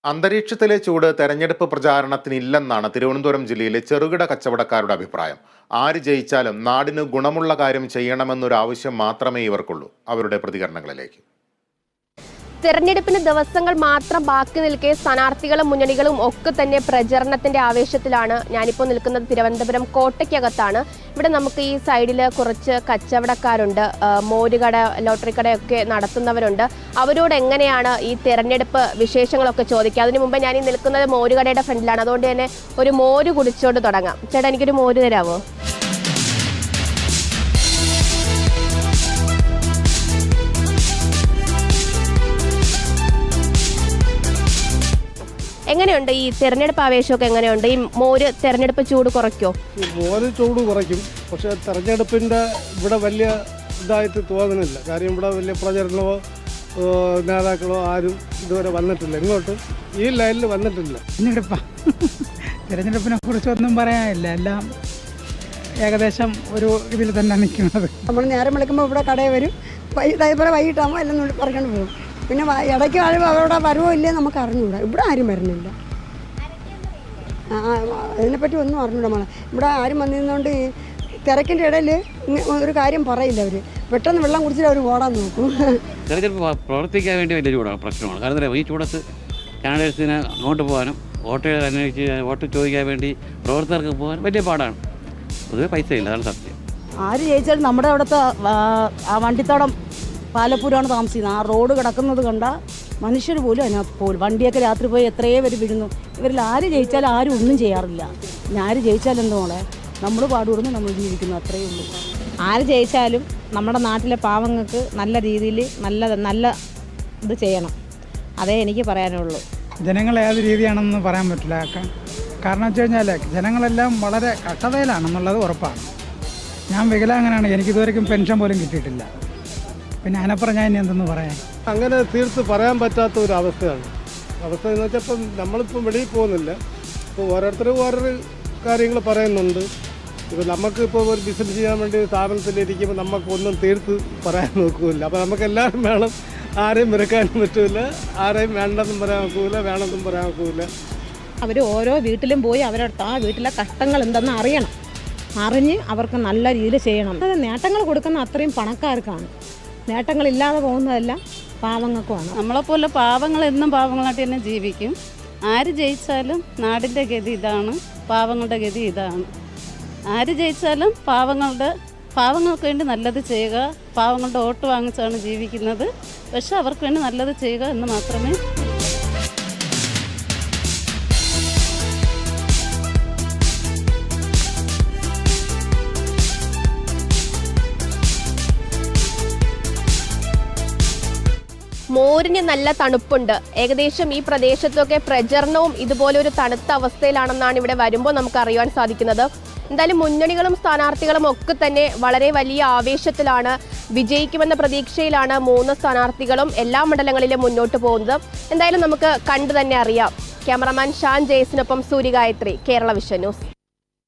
അന്തരീക്ഷത്തിലെ ചൂട് തെരഞ്ഞെടുപ്പ് പ്രചാരണത്തിനില്ലെന്നാണ് തിരുവനന്തപുരം ജില്ലയിലെ ചെറുകിട കച്ചവടക്കാരുടെ അഭിപ്രായം. ആര് ജയിച്ചാലും നാടിന് ഗുണമുള്ള കാര്യം ചെയ്യണമെന്നൊരു ആവശ്യം മാത്രമേ ഇവർക്കുള്ളൂ. അവരുടെ പ്രതികരണങ്ങളിലേക്ക്. തെരഞ്ഞെടുപ്പിന് ദിവസങ്ങൾ മാത്രം ബാക്കി നിൽക്കെ സ്ഥാനാർത്ഥികളും മുന്നണികളും ഒക്കെ തന്നെ പ്രചരണത്തിന്റെ ആവേശത്തിലാണ്. ഞാനിപ്പോൾ നിൽക്കുന്നത് തിരുവനന്തപുരം കോട്ടയ്ക്കകത്താണ്. ഇവിടെ നമുക്ക് ഈ സൈഡിൽ കുറച്ച് കച്ചവടക്കാരുണ്ട്, മോരുകട, ലോട്ടറി കടയൊക്കെ നടത്തുന്നവരുണ്ട്. അവരോട് എങ്ങനെയാണ് ഈ തെരഞ്ഞെടുപ്പ് വിശേഷങ്ങളൊക്കെ ചോദിക്കുക. അതിനു മുമ്പ് ഞാൻ ഈ നിൽക്കുന്നത് മോരുകടയുടെ ഫ്രണ്ടിലാണ്. അതുകൊണ്ട് തന്നെ ഒരു മോര് കുടിച്ചോണ്ട് തുടങ്ങാം. ചേട്ടാ, എനിക്കൊരു മോര് തരാമോ? എങ്ങനെയുണ്ട് ഈ തെരഞ്ഞെടുപ്പ് ആവേശമൊക്കെ? എങ്ങനെയുണ്ട് ഈ മോര്? തെരഞ്ഞെടുപ്പ് ചൂട് കുറയ്ക്കോ? മോര് ചൂട് കുറയ്ക്കും, പക്ഷെ തെരഞ്ഞെടുപ്പിൻ്റെ ഇവിടെ വലിയ ഇതായിട്ട് തോന്നുന്നില്ല. കാര്യം ഇവിടെ വലിയ പ്രചരണമോ നേതാക്കളോ ആരും ഇതുവരെ വന്നിട്ടില്ല, ഇങ്ങോട്ട് ഈ ലൈനിൽ വന്നിട്ടില്ല. തെരഞ്ഞെടുപ്പിനെ കുറിച്ചൊന്നും പറയാനില്ല, എല്ലാം ഏകദേശം ഒരു ഇതിൽ തന്നെ നിൽക്കുന്നത്. നമ്മൾ നേരം വിളിക്കുമ്പോൾ ഇവിടെ കടയിൽ വരും, ഇതേപോലെ വൈകിട്ടാകുമ്പോൾ എല്ലാം പറഞ്ഞുകൊണ്ട് പോകും. പിന്നെ ഇടയ്ക്ക് അവരുടെ വരവോ ഇല്ലേ നമുക്ക് അറിഞ്ഞൂടാ. ഇവിടെ ആരും വരുന്നില്ല, അതിനെപ്പറ്റി ഒന്നും അറിഞ്ഞൂടാ. ഇവിടെ ആരും വന്നിരുന്നോണ്ട് തിരക്കിൻ്റെ ഇടയിൽ ഒരു കാര്യം പറയില്ല. അവർ പെട്ടെന്ന് വെള്ളം കുടിച്ചിട്ട് അവർ ഓടാൻ നോക്കും. തെരഞ്ഞെടുപ്പ് പ്രവർത്തിക്കാൻ വേണ്ടി വലിയ പ്രശ്നമാണ്. കാരണം ഈ ചൂടത്ത് കാൻഡിഡേറ്റ്സിന് അങ്ങോട്ട് പോകാനും വോട്ട് അന്വേഷിച്ച് വോട്ട് ചോദിക്കാൻ വേണ്ടി പ്രവർത്തകർക്ക് പോകാൻ വലിയ പാടാണ്. പൊതുവെ പൈസ ഇല്ല, അതാണ് സത്യം. ആര് ജയിച്ചാലും നമ്മുടെ അവിടുത്തെ ആ വണ്ടിത്തോടം പാലപ്പൂരാണ് താമസിക്കുന്നത്. ആ റോഡ് കിടക്കുന്നത് കണ്ട മനുഷ്യർ പോലും അതിനകത്ത് പോലും വണ്ടിയൊക്കെ രാത്രി പോയി എത്രയോ പേര് വീഴുന്നു. ഇവരിൽ ആര് ജയിച്ചാലും ആരും ഒന്നും ചെയ്യാറില്ല. ആര് ജയിച്ചാലും എന്തോളെ നമ്മൾ പാടുകൊടുന്ന് നമ്മൾ ജീവിക്കുന്നു, അത്രയേ ഉള്ളൂ. ആര് ജയിച്ചാലും നമ്മുടെ നാട്ടിലെ പാവങ്ങൾക്ക് നല്ല രീതിയിൽ നല്ല ഇത് ചെയ്യണം, അതേ എനിക്ക് പറയാനുള്ളൂ. ജനങ്ങൾ ഏത് രീതിയാണെന്ന് പറയാൻ പറ്റില്ല. കാരണം വെച്ച് കഴിഞ്ഞാൽ ജനങ്ങളെല്ലാം വളരെ കഷ്ടതയിലാണെന്നുള്ളത് ഉറപ്പാണ്. ഞാൻ വികലാംഗനാണ്, എനിക്കിതുവരെയും പെൻഷൻ പോലും കിട്ടിയിട്ടില്ല. പിന്നെ അതിനപ്പുറം ഞാൻ ഇനി എന്തെന്ന് പറയാൻ? അങ്ങനെ തീർത്ത് പറയാൻ പറ്റാത്ത ഒരു അവസ്ഥയാണ്. അവസ്ഥ എന്ന് വെച്ചാൽ ഇപ്പം നമ്മളിപ്പം വെളിയിൽ പോകുന്നില്ല. ഇപ്പോൾ ഓരോരുത്തരും ഓരോരു കാര്യങ്ങൾ പറയുന്നുണ്ട്. ഇപ്പോൾ നമുക്കിപ്പോൾ ഒരു ബിസിനസ് ചെയ്യാൻ വേണ്ടി സ്ഥാപനത്തിലിരിക്കുമ്പോൾ നമുക്കൊന്നും തീർത്ത് പറയാൻ നോക്കില്ല. അപ്പോൾ നമുക്ക് എല്ലാവരും വേണം, ആരെയും വിറക്കാനും പറ്റില്ല, ആരെയും വേണ്ടെന്നും പറയാൻ നോക്കില്ല, വേണമെന്നും പറയാൻ നോക്കില്ല. അവർ ഓരോ വീട്ടിലും പോയി അവരുടെ ആ വീട്ടിലെ കഷ്ടങ്ങൾ എന്തെന്ന് അറിയണം, അറിഞ്ഞ് അവർക്ക് നല്ല രീതിയിൽ ചെയ്യണം. അത് നേട്ടങ്ങൾ കൊടുക്കുന്ന അത്രയും പണക്കാർക്കാണ്, നേട്ടങ്ങളില്ലാതെ പോകുന്നതെല്ലാം പാവങ്ങൾക്കുമാണ്. നമ്മളെപ്പോലെ പാവങ്ങൾ എന്നും പാവങ്ങളായിട്ട് തന്നെ ജീവിക്കും. ആര് ജയിച്ചാലും നാടിൻ്റെ ഗതി ഇതാണ്, പാവങ്ങളുടെ ഗതി ഇതാണ്. ആര് ജയിച്ചാലും പാവങ്ങൾക്ക് വേണ്ടി നല്ലത് ചെയ്യുക, പാവങ്ങളുടെ വോട്ട് വാങ്ങിച്ചാണ് ജീവിക്കുന്നത്. പക്ഷെ അവർക്ക് വേണ്ടി നല്ലത് ചെയ്യുക എന്ന് മാത്രമേ. മോരിന് നല്ല തണുപ്പുണ്ട്. ഏകദേശം ഈ പ്രദേശത്തൊക്കെ പ്രചരണവും ഇതുപോലെ ഒരു തണുത്ത അവസ്ഥയിലാണെന്നാണ് ഇവിടെ വരുമ്പോൾ നമുക്ക് അറിയാൻ സാധിക്കുന്നത്. എന്തായാലും മുന്നണികളും സ്ഥാനാർത്ഥികളും ഒക്കെ തന്നെ വളരെ വലിയ ആവേശത്തിലാണ്, വിജയിക്കുമെന്ന പ്രതീക്ഷയിലാണ് മൂന്ന് സ്ഥാനാർത്ഥികളും എല്ലാ മണ്ഡലങ്ങളിലും മുന്നോട്ട് പോകുന്നത്. എന്തായാലും നമുക്ക് കണ്ടു തന്നെ അറിയാം. ക്യാമറമാൻ ഷാൻ ജെയ്സിനൊപ്പം സൂര്യഗായത്രി, കേരള വിഷൻ ന്യൂസ്.